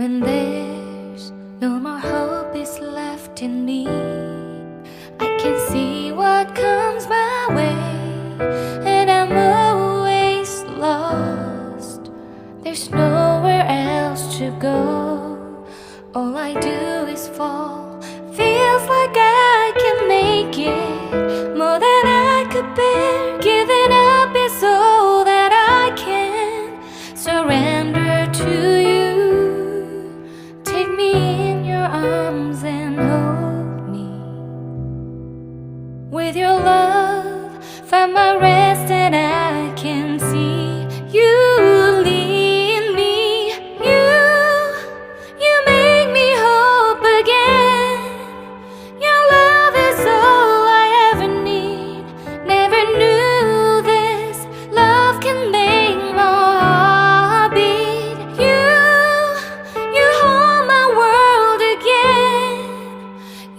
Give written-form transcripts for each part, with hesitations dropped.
When there's no more hope is left in me, I can see what comes my way, and I'm always lost. There's nowhere else to go. All I do is fall. Feels like I can make it more than I could bear. Giving up is all that I can surrender to you. Take me in your arms and hold me. With your love, find my rest, and I can see you lead me. You make me hope again. Your love is all I ever need. Never knew this love can make my heart beat. You hold my world again.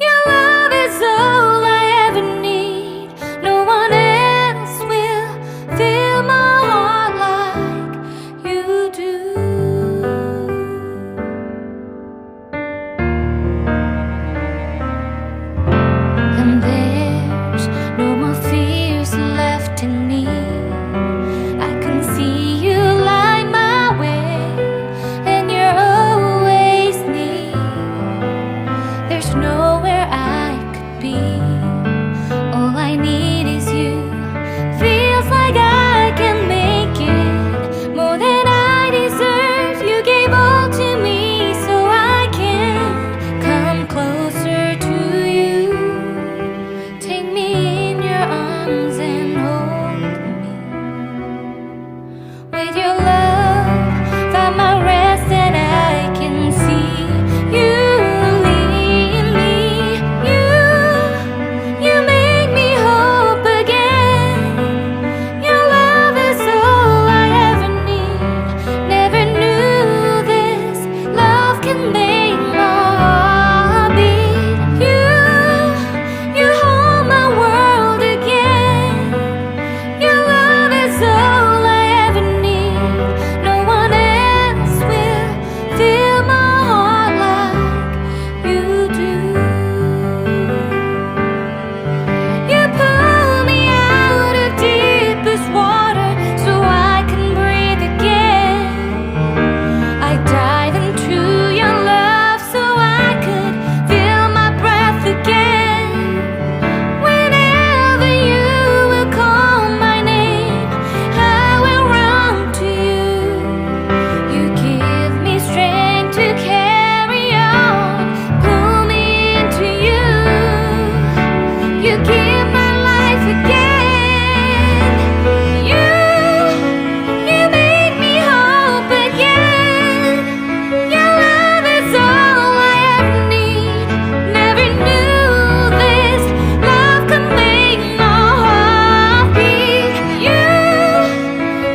Your love is all I ever need. No one else will fill my heart like you do. And there's no more fears left in me. I can see you light my way, and you're always near. There's nowhere I could be. All I need is you. Feels like I can make it more than I deserve. You gave all to me so I can come closer to you. Take me in your arms and hold me. With your love, find my rest, and I can see you lead me. You make me hope again. Your love is all I ever need. Never knew this love can make my heart beat. You hold my world again. Your love is all I ever need. No one else will fill my heart like you do. You pull me out of deepest water so I can breathe again. I dive into your love so I could feel my breath again. Whenever you will call my name, I will run to you. You give me strength to carry on. Pull me into you. You give